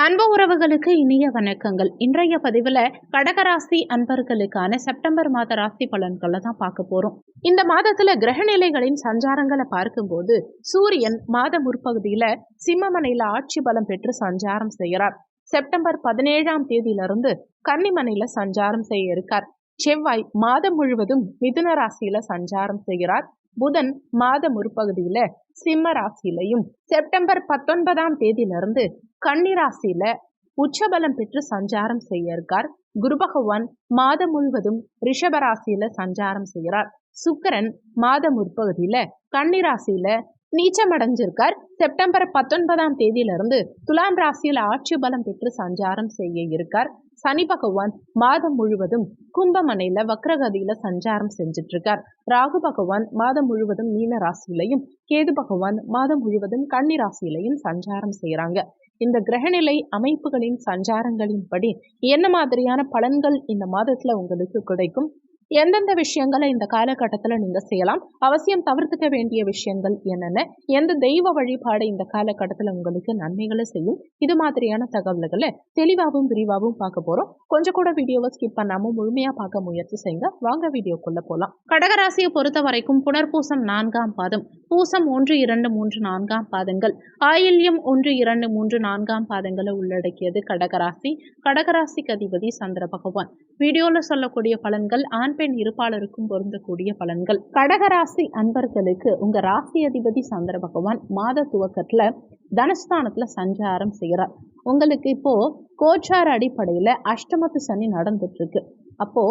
அன்பு உறவுகளுக்கு இனிய வணக்கங்கள். இன்றைய பதிவில் கடகராசி அன்பர்களுக்கான செப்டம்பர் மாத ராசி பலன்களை தான் பார்க்க போறோம். இந்த மாதத்துல கிரகநிலைகளின் சஞ்சாரங்களை பார்க்கும்போது சூரியன் மாத முற்பகுதியில சிம்மமனையில ஆட்சி பலம் பெற்று சஞ்சாரம் செய்கிறார். செப்டம்பர் 17ஆம் தேதியிலிருந்து கன்னிமனையில சஞ்சாரம் செய்ய இருக்கார். செவ்வாய் மாதம் முழுவதும் மிதுன ராசியில சஞ்சாரம் செய்கிறார். புதன் மாத முற்பகுதியில சிம்ம ராசியிலையும் செப்டம்பர் 19ஆம் தேதியிலிருந்து கன்னி ராசியில உச்சபலம் பெற்று சஞ்சாரம் செய்ய இருக்கார். குரு பகவான் மாதம் முழுவதும் ரிஷப ராசியில சஞ்சாரம் செய்கிறார். சுக்கிரன் மாத முற்பகுதியில கன்னி ராசியில நீச்சமடைஞ்சிருக்கார். செப்டம்பர் 19ஆம் தேதியிலிருந்து துலாம் ராசியில் ஆட்சி பலம் பெற்று சஞ்சாரம் செய்ய இருக்கார். சனி பகவான் மாதம் முழுவதும் கும்பமனையில வக்ரகதியில சஞ்சாரம் செஞ்சுட்டு இருக்கார். ராகு பகவான் மாதம் முழுவதும் மீன ராசியிலையும் கேது பகவான் மாதம் முழுவதும் கன்னி ராசியிலையும் சஞ்சாரம் செய்யறாங்க. இந்த கிரகநிலை அமைப்புகளின் சஞ்சாரங்களின்படி என்ன மாதிரியான பலன்கள் இந்த மாதத்துல உங்களுக்கு கிடைக்கும், எந்தெந்த விஷயங்களை இந்த காலகட்டத்துல நீங்க செய்யலாம், அவசியம் தவிர்த்துக்க வேண்டிய விஷயங்கள் என்னென்ன, எந்த தெய்வ வழிபாடு இந்த காலகட்டத்துல உங்களுக்கு நன்மைகளை செய்யும், இது மாதிரியான தகவல்களை தெளிவாகவும் விரிவாகவும் பார்க்க போறோம். கொஞ்சம் கூட வீடியோவை ஸ்கிப் பண்ணாம முழுமையா பார்க்க முயற்சி செய்யுங்க. வாங்க வீடியோக்குள்ள போலாம். கடகராசியை பொறுத்த வரைக்கும் புனர்பூசம் 4ஆம் பாதம், பூசம் 1, 2, 3, 4ஆம் பாதங்கள், ஆயில்யம் 1, 2, 3, 4ஆம் பாதங்களை உள்ளடக்கியது கடகராசி. கடகராசிக்கு அதிபதி சந்திர பகவான். வீடியோல சொல்லக்கூடிய பலன்கள் ஆண் பெண் இருப்பாளருக்கும் பொருந்தக்கூடிய பலன்கள். கடகராசி அன்பர்களுக்கு உங்க ராசி அதிபதி சந்திர பகவான் மாத துவக்கத்துல தனஸ்தானத்துல சஞ்சாரம் செய்கிறார். உங்களுக்கு இப்போ கோச்சார அடிப்படையில அஷ்டமத்து சனி நடந்துட்டு இருக்கு. அப்போ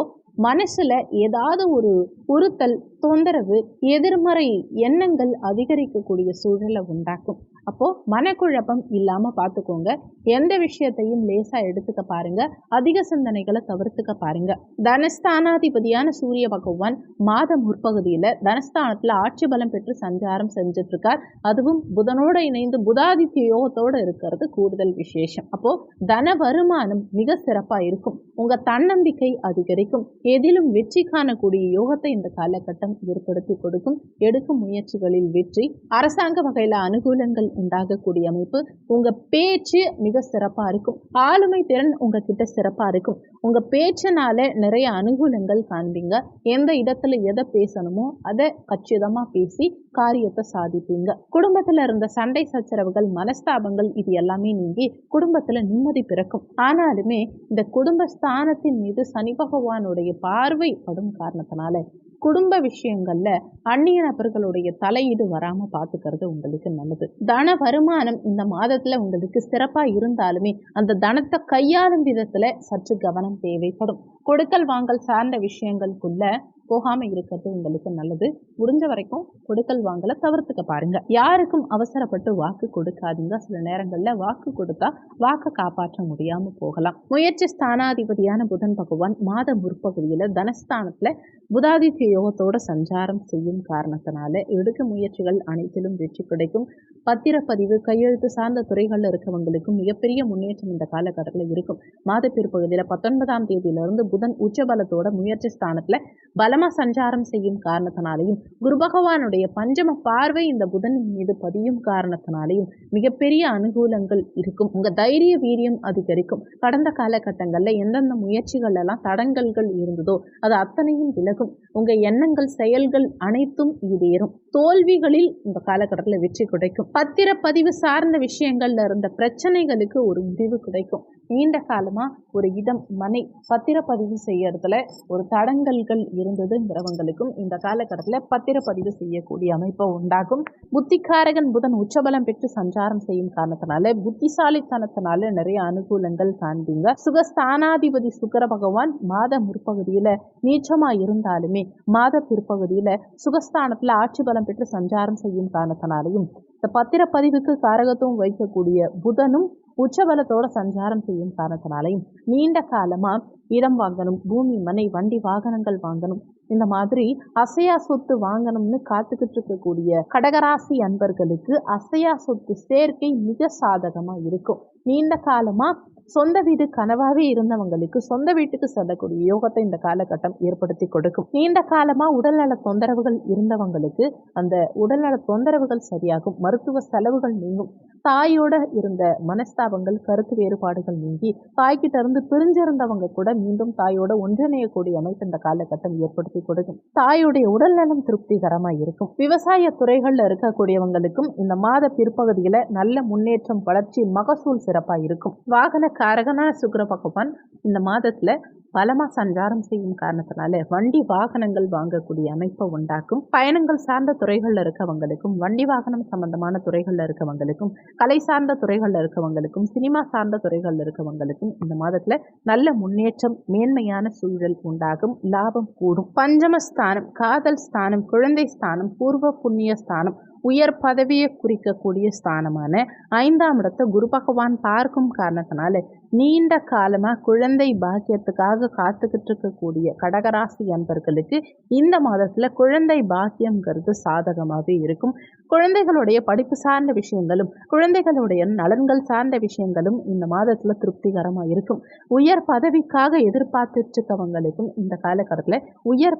மனசுல ஏதாவது ஒரு உறுத்தல், தொந்தரவு, எதிர்மறை எண்ணங்கள் அதிகரிக்கக்கூடிய சூழலை உண்டாக்கும். அப்போ மனக்குழப்பம் இல்லாம பார்த்துக்கோங்க. எந்த விஷயத்தையும் லேசா எடுத்துக்க பாருங்க. அதிக சிந்தனைகளை தவிர்த்துக்க பாருங்க. தனஸ்தானாதிபதியான சூரிய பகவான் மாத முற்பகுதியில தனஸ்தானத்துல ஆட்சி பலம் பெற்று சஞ்சாரம் செஞ்சுட்டு இருக்கார். அதுவும் புதனோட இணைந்து புதாதித்ய யோகத்தோட இருக்கிறது கூடுதல் விசேஷம். அப்போ தன வருமானம் மிக சிறப்பா இருக்கும். உங்க தன்னம்பிக்கை அதிகரிக்கும். எதிலும் வெற்றி காணக்கூடிய யோகத்தை இந்த காலகட்டம் ஏற்படுத்தி கொடுக்கும். எடுக்கும் முயற்சிகளில் வெற்றி, அரசாங்க வகையில அனுகூலங்கள் உண்டாகக்கூடிய அமைப்பு. உங்க பேச்சு மிக சிறப்பா இருக்கும். ஆளுமை திறன் உங்ககிட்ட சிறப்பா இருக்கும். உங்க பேச்சினால நிறைய அனுகூலங்கள் காண்பீங்க. எந்த இடத்துல எதை பேசணுமோ அதை கச்சிதமா பேசி காரியத்தை சாதிப்பீங்க. குடும்பத்துல இருந்த சண்டை சச்சரவுகள், மனஸ்தாபங்கள் இது எல்லாமே நீங்கி குடும்பத்துல நிம்மதி பிறக்கும். ஆனாலுமே இந்த குடும்பஸ்தானத்தின் மீது சனி பகவானுடைய பார்வை படும் காரணத்தினால குடும்ப விஷயங்கள்ல அந்நிய நபர்களுடைய தலையீடு வராம பாத்துக்கிறது உங்களுக்கு நல்லது. தன வருமானம் இந்த மாதத்துல உங்களுக்கு சிறப்பா இருந்தாலுமே அந்த தனத்தை கையாளும் விதத்துல சற்று கவனம் தேவைப்படும். கொடுக்கல் வாங்கல் சார்ந்த விஷயங்களுக்குள்ள போகாம இருக்கிறது உங்களுக்கு நல்லது. முடிஞ்ச வரைக்கும் கொடுக்கல் வாங்கல தவிர்த்துக்க பாருங்க. யாருக்கும் அவசரப்பட்டு வாக்கு கொடுக்காதீங்க. சில நேரங்கள்ல வாக்கு கொடுத்தா வாக்கு காப்பாற்ற முடியாம போகலாம். முயற்சி ஸ்தானாதிபதியான புதன் பகவான் மாத முற்பகுதியில தனஸ்தானத்துல புதாதித்ய யோகத்தோட சஞ்சாரம் செய்யும் காரணத்தினால எடுக்கும் முயற்சிகள் அனைத்திலும் வெற்றி கிடைக்கும். பத்திரப்பதிவு, கையெழுத்து சார்ந்த துறைகள்ல இருக்கவங்களுக்கும் மிகப்பெரிய முன்னேற்றம் இந்த காலகட்டத்தில் இருக்கும். மாத பிற்பகுதியில 19ஆம் தேதியிலிருந்து புதன் உச்சபலத்தோட முயற்சி ஸ்தானத்துல பலமா சஞ்சாரம் செய்யும் காரணத்தினாலையும் குரு பகவானுடைய பஞ்சம பார்வை இந்த புதனின் மீது பதியும் காரணத்தினாலையும் மிகப்பெரிய அனுகூலங்கள் இருக்கும். உங்க தைரிய வீரியம் அதிகரிக்கும். கடந்த காலகட்டங்கள்ல எந்தெந்த முயற்சிகள் எல்லாம் தடங்கல்கள் இருந்ததோ அது அத்தனையும் விலகும். உங்க எண்ணங்கள், செயல்கள் அனைத்தும் ஈடேறும். தோல்விகளில் இந்த காலகட்டத்தில் வெற்றி கிடைக்கும். பத்திரப்பதிவு சார்ந்த விஷயங்கள்ல இருந்த பிரச்சனைகளுக்கு ஒரு முடிவு கிடைக்கும். நீண்ட காலமா ஒரு இடம், மனை பத்திரப்பதிவு செய்யறதுல ஒரு தடங்கல்கள் இருந்ததுங்கிறவங்களுக்கும் இந்த காலகட்டத்தில் பத்திரப்பதிவு செய்யக்கூடிய அமைப்பை உண்டாகும். புத்திகாரகன் புதன் உச்சபலம் பெற்று சஞ்சாரம் செய்யும் காரணத்தினால புத்திசாலித்தனத்தினால நிறைய அனுகூலங்கள் காண்பீங்க. சுகஸ்தானாதிபதி சுக்கிர பகவான் மாத முற்பகுதியில நீச்சமா இருந்தாலுமே மாத பிற்பகுதியில சுகஸ்தானத்துல ஆட்சி பலம் பெற்று சஞ்சாரம் செய்யும் காரணத்தினாலையும் இந்த பத்திரப்பதிவுக்கு காரகத்துவம் வைக்கக்கூடிய புதனும் உச்சபலத்தோட சஞ்சாரம் செய்யும் காரணத்தினாலையும் நீண்ட காலமா இடம் வாங்கணும், பூமி, மனை, வண்டி, வாகனங்கள் வாங்கணும், இந்த மாதிரி அசையா சொத்து வாங்கணும்னு காத்துக்கிட்டு இருக்கக்கூடிய கடகராசி அன்பர்களுக்கு அசையா சொத்து சேர்க்கை மிக சாதகமா இருக்கும். நீண்ட காலமா சொந்த வீடு கனவாவே இருந்தவங்களுக்கு சொந்த வீட்டுக்கு செல்லக்கூடிய யோகத்தை இந்த காலகட்டம் ஏற்படுத்தி கொடுக்கும். நீண்ட காலமா உடல்நல தொந்தரவுகள் இருந்தவங்களுக்கு அந்த உடல்நல தொந்தரவுகள் சரியாகும். மருத்துவ செலவுகள் நீங்கும். தாயோட இருந்த மனஸ்தாபங்கள், கருத்து வேறுபாடுகள் நீங்கி தாய்கிட்ட இருந்து பிரிஞ்சிருந்தவங்க கூட மீண்டும் தாயோட ஒன்றிணையக்கூடிய அமைப்பு இந்த காலகட்டம் ஏற்படுத்தி கொடுக்கும். தாயுடைய உடல்நலம் திருப்திகரமா இருக்கும். விவசாய துறைகள்ல இருக்கக்கூடியவங்களுக்கும் இந்த மாத பிற்பகுதியில நல்ல முன்னேற்றம், வளர்ச்சி, மகசூல் சிறப்பா இருக்கும். வாகன காரகனான சுக்கிர பகவான் இந்த மாதத்துல பலமா சஞ்சாரம் செய்யும் காரணத்தினால வண்டி வாகனங்கள் வாங்கக்கூடிய அமைப்பை உண்டாக்கும். பயணங்கள் சார்ந்த துறைகள்ல இருக்கவங்களுக்கும், வண்டி வாகனம் சம்பந்தமான துறைகள்ல இருக்கவங்களுக்கும், கலை சார்ந்த துறைகள்ல இருக்கவங்களுக்கும், சினிமா சார்ந்த துறைகள்ல இருக்கவங்களுக்கும் இந்த மாதத்துல நல்ல முன்னேற்றம், மேன்மையான சூழல் உண்டாகும். லாபம் கூடும். பஞ்சமஸ்தானம், காதல் ஸ்தானம், குழந்தை ஸ்தானம், பூர்வ புண்ணிய ஸ்தானம், உயர் பதவியை குறிக்கக்கூடிய ஸ்தானமான 5ஆம் இடத்தை குரு பகவான் பார்க்கும் காரணத்தினால நீண்ட காலமா குழந்தை பாக்கியத்துக்காக காத்துக்கிட்டு இருக்கக்கூடிய கடகராசி அன்பர்களுக்கு இந்த மாதத்துல குழந்தை பாக்கியம்ங்கிறது சாதகமாகவே இருக்கும். குழந்தைகளுடைய படிப்பு சார்ந்த விஷயங்களும், குழந்தைகளுடைய நலன்கள் சார்ந்த விஷயங்களும் இந்த மாதத்துல திருப்திகரமா இருக்கும். உயர் பதவிக்காக எதிர்பார்த்துட்டு இருக்கவங்களுக்கும் இந்த காலகட்டத்துல உயர்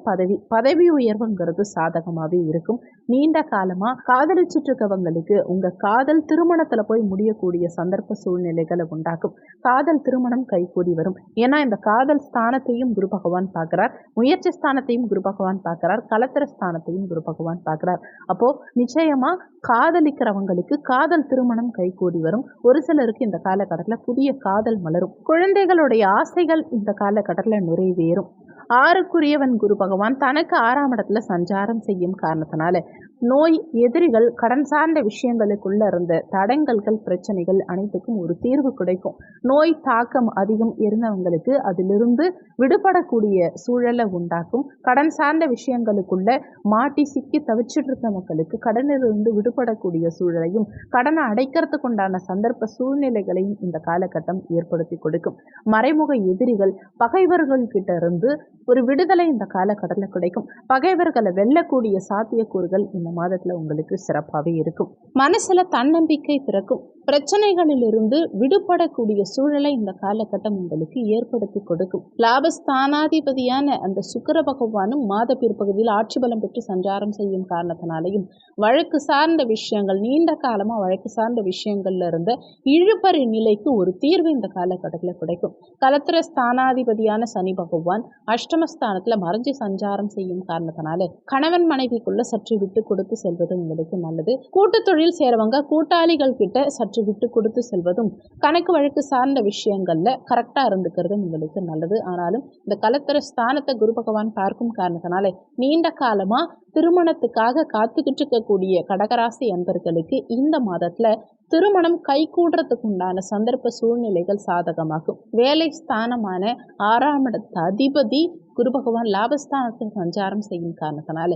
பதவி உயர்வுங்கிறது சாதகமாகவே இருக்கும். நீண்ட காலமா காதலிச்சுட்டு இருக்கவங்களுக்கு உங்க காதல் திருமணத்துல போய் முடியக்கூடிய சந்தர்ப்ப சூழ்நிலைகளை உண்டாக்கும். காதல் திருமணம் கைகூடி வரும். ஏன்னா இந்த காதல் ஸ்தானத்தையும் குரு பகவான் பார்க்கிறார், முயற்சி ஸ்தானத்தையும் குரு பகவான் பார்க்கிறார், கலத்திர ஸ்தானத்தையும் குரு பகவான் பார்க்கிறார். அப்போ நிச்சயமா காதலிக்கிறவங்களுக்கு காதல் திருமணம் கைகூடி வரும். ஒரு சிலருக்கு இந்த காலகட்டத்தில் புதிய காதல் மலரும். குழந்தைகளுடைய ஆசைகள் இந்த காலகட்டத்தில் நிறைவேறும். 6க்குரியவன் குரு பகவான் தனக்கு 6ஆம் இடத்துல சஞ்சாரம் செய்யும் காரணத்தினால நோய், எதிரிகள், கடன் சார்ந்த விஷயங்களுக்குள்ள இருந்த தடங்கல்கள், பிரச்சனைகள் அனைத்துக்கும் ஒரு தீர்வு கிடைக்கும். நோய் தாக்கம் அதிகம் இருந்தவங்களுக்கு அதிலிருந்து விடுபடக்கூடிய சூழலை உண்டாக்கும். கடன் சார்ந்த விஷயங்களுக்குள்ள மாட்டி சிக்கி தவிச்சிட்டு இருந்த மக்களுக்கு கடனிலிருந்து விடுபடக்கூடிய சூழலையும், கடனை அடைக்கிறதுக்கு உண்டான சந்தர்ப்ப சூழ்நிலைகளையும் இந்த காலகட்டம் ஏற்படுத்தி கொடுக்கும். மறைமுக எதிரிகள், பகைவர்கள் கிட்ட இருந்து ஒரு விடுதலை இந்த காலகட்டத்தில் கிடைக்கும். பகைவர்களை வெல்லக்கூடிய சாத்தியக்கூறுகள் இந்த மாதத்துல உங்களுக்கு சிறப்பாகவே இருக்கும். மனசுல தன்னம்பிக்கை பிறக்கும். பிரச்சனைகளிலிருந்து விடுபடக்கூடிய சூழலை இந்த காலகட்டம் உங்களுக்கு ஏற்படுத்தி கொடுக்கும். லாபஸ்தானாதிபதியான அந்த சுக்கிர பகவானும் மாத பிற்பகுதியில் ஆட்சி பலம் பெற்று சஞ்சாரம் செய்யும் காரணத்தினாலையும் வழக்கு சார்ந்த விஷயங்கள், நீண்ட காலமா வழக்கு சார்ந்த விஷயங்கள்ல இருந்த இழுபறி நிலைக்கு ஒரு தீர்வு இந்த காலகட்டத்தில் கிடைக்கும். கலத்திர ஸ்தானாதிபதியான சனி பகவான் அஷ்டமஸ்தானத்துல மறைஞ்சு சஞ்சாரம் செய்யும் காரணத்தினால கணவன் மனைவிக்குள்ள சற்று விட்டு கொடுத்து செல்வது உங்களுக்கு நல்லது. கூட்டு தொழில் சேரவங்க கூட்டாளிகள் கிட்ட சற்று விட்டு கொடுத்து செல்வதும், கணக்கு வழக்கு சார்ந்த விஷயங்கள்ல கரெக்டா இருந்துக்கிறதும் உங்களுக்கு நல்லது. ஆனாலும் இந்த கலத்திர ஸ்தானத்தை குரு பகவான் பார்க்கும் காரணத்தினால நீண்ட காலமா திருமணத்துக்காக காத்துக்கிட்டு இருக்கக்கூடிய கடகராசி அன்பர்களுக்கு இந்த மாதத்துல திருமணம் கைகூடுறதுக்கு உண்டான சந்தர்ப்ப சூழ்நிலைகள் சாதகமாகும். வேலை ஸ்தானமான 6ஆம் இடத்து அதிபதி குரு பகவான் லாபஸ்தானத்தில் சஞ்சாரம் செய்யும் காரணத்தினால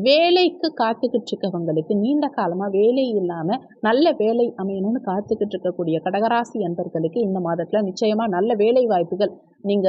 வேலைக்கு காத்துக்கிட்டு இருக்கவங்களுக்கு, நீண்ட காலமா வேலை இல்லாம நல்ல வேலை அமையணும்னு காத்துக்கிட்டு இருக்கக்கூடிய கடகராசி அன்பர்களுக்கு இந்த மாதத்துல நிச்சயமா நல்ல வேலை வாய்ப்புகள், நீங்க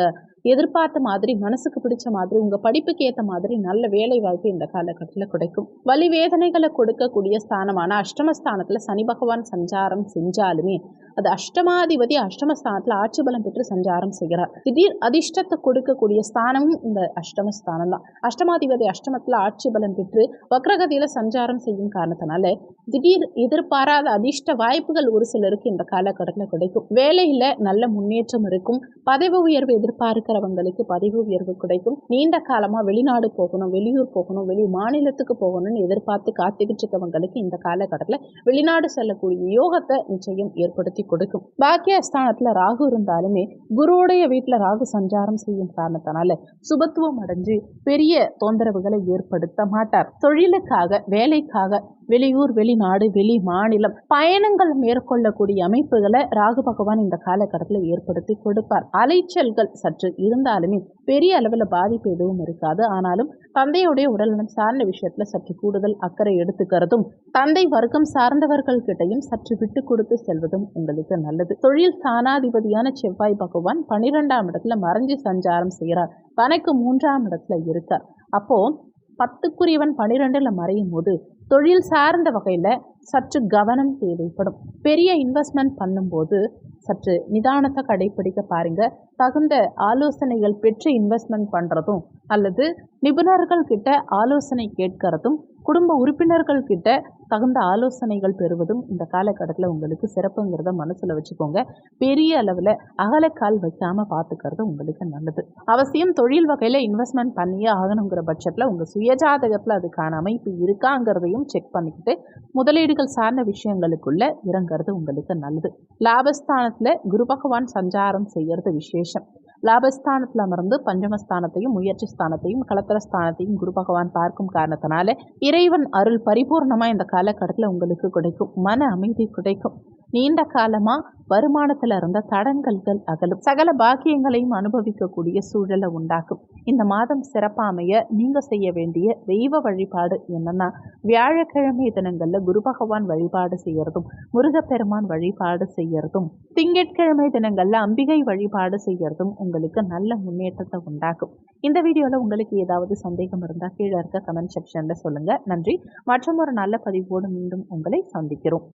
எதிர்பார்த்த மாதிரி, மனசுக்கு பிடிச்ச மாதிரி, உங்க படிப்புக்கு ஏற்ற மாதிரி நல்ல வேலை வாய்ப்பு இந்த காலகட்டத்தில் கிடைக்கும். வலி வேதனைகளை கொடுக்கக்கூடிய ஸ்தானமான அஷ்டமஸ்தானத்துல சனி பகவான் சஞ்சாரம் செஞ்சாலுமே அது அஷ்டமாதிபதி அஷ்டமஸ்தானத்துல ஆட்சி பலம் பெற்று சஞ்சாரம் செய்கிறார். திடீர் அதிர்ஷ்டத்தை கொடுக்கக்கூடிய ஸ்தானமும் இந்த அஷ்டமஸ்தானம் தான். அஷ்டமாதிபதி அஷ்டமத்துல ஆட்சி பலம் பெற்று வக்ரகதியில சஞ்சாரம் செய்யும் காரணத்தினால திடீர் எதிர்பாராத அதிர்ஷ்ட வாய்ப்புகள் ஒரு சிலருக்கு இந்த காலகட்டத்தில் கிடைக்கும். வேலையில நல்ல முன்னேற்றம் இருக்கும். பதவி உயர்வு எதிர்பார்க்கிறவங்களுக்கு பதவி உயர்வு கிடைக்கும். நீண்ட காலமா வெளிநாடு போகணும், வெளியூர் போகணும், வெளி மாநிலத்துக்கு போகணும்னு எதிர்பார்த்து காத்துக்கிட்டு இருக்கவங்களுக்கு இந்த காலகட்டத்தில் வெளிநாடு செல்லக்கூடிய யோகத்தை நிச்சயம் ஏற்படுத்தி கொடுக்கும். பாக்கியஸ்தானத்துல ராகு இருந்தாலுமே குருவுடைய வீட்டுல ராகு சஞ்சாரம் செய்யும் காரணத்தினால சுபத்துவம் அடைஞ்சு பெரிய தொந்தரவுகளை ஏற்படுத்த மாட்டார். தொழிலுக்காக, வேலைக்காக வெளியூர், வெளிநாடு, வெளி மாநிலம் பயணங்கள் மேற்கொள்ளக்கூடிய அமைப்புகளை ராகு பகவான் இந்த காலகட்டத்தில் ஏற்படுத்தி கொடுப்பார். அலைச்சல்கள் சற்று இருந்தாலுமே பெரிய அளவில் பாதிப்பு எதுவும் இருக்காது. ஆனாலும் தந்தையுடைய உடல்நலம் சார்ந்த விஷயத்துல சற்று கூடுதல் அக்கறை எடுத்துக்கிறதும், தந்தை வர்க்கம் சார்ந்தவர்கள் கிட்டையும் சற்று விட்டு கொடுத்து செல்வதும் உங்களுக்கு நல்லது. தொழில் ஸ்தானாதிபதியான செவ்வாய் பகவான் 12ஆம் இடத்துல மறைஞ்சு சஞ்சாரம் செய்கிறார். தனக்கு 3ஆம் இடத்துல இருக்கார். அப்போ 10க்குரியவன் 12ல மறையும் போது தொழில் சார்ந்த வகையில சற்று கவனம் தேவைப்படும். பெரிய இன்வெஸ்ட்மெண்ட் பண்ணும்போது சற்று நிதானத்தை கடைப்பிடிக்க பாருங்க. தகுந்த ஆலோசனைகள் பெற்று இன்வெஸ்ட்மெண்ட் பண்ணுறதும் அல்லது நிபுணர்கள் கிட்ட ஆலோசனை கேட்கறதும் குடும்ப உறுப்பினர்கள் கிட்ட தகுந்த ஆலோசனைகள் பெறுவதும் இந்த காலகட்டத்தில் உங்களுக்கு சிறப்புங்கிறத மனசில் வச்சுக்கோங்க. பெரிய அளவில் அகலக்கால் வைக்காமல் பார்த்துக்கிறது உங்களுக்கு நல்லது. அவசியம் தொழில் வகையில் இன்வெஸ்ட்மெண்ட் பண்ணியே ஆகணுங்கிற பட்சத்தில் உங்கள் சுயஜாதகத்தில் அதுக்கான அமைப்பு இருக்காங்கிறதையும் செக் பண்ணிக்கிட்டு முதலீடுகள் சார்ந்த விஷயங்களுக்குள்ள இறங்கிறது உங்களுக்கு நல்லது. லாபஸ்தானத்தில் குரு பகவான் சஞ்சாரம் செய்கிறது விசேஷம். லாபஸ்தானத்தில் அமர்ந்து பஞ்சமஸ்தானத்தையும் முயற்சி ஸ்தானத்தையும் கலத்திரஸ்தானத்தையும் குரு பகவான் பார்க்கும் காரணத்தினால இறைவன் அருள் பரிபூர்ணமாக இந்த காலகட்டத்தில் உங்களுக்கு கிடைக்கும். மன அமைதி கிடைக்கும். நீண்ட காலமாக வருமானத்தில் இருந்த தடங்கல்கள் அகலும். சகல பாக்கியங்களையும் அனுபவிக்கக்கூடிய சூழலை உண்டாக்கும். இந்த மாதம் சிறப்பாக அமைய நீங்கள் செய்ய வேண்டிய தெய்வ வழிபாடு என்னன்னா, வியாழக்கிழமை தினங்களில் குரு பகவான் வழிபாடு செய்யறதும் முருகப்பெருமான் வழிபாடு செய்யறதும் திங்கட்கிழமை தினங்களில் அம்பிகை வழிபாடு செய்யறதும் உங்களுக்கு நல்ல முன்னேற்றத்தை உண்டாக்கும். இந்த வீடியோவில் உங்களுக்கு ஏதாவது சந்தேகம் இருந்தால் கீழே இருக்க கமெண்ட் செக்ஷனில் சொல்லுங்கள். நன்றி. மற்றும் ஒரு நல்ல பதிவோடு மீண்டும் உங்களை சந்திக்கிறோம்.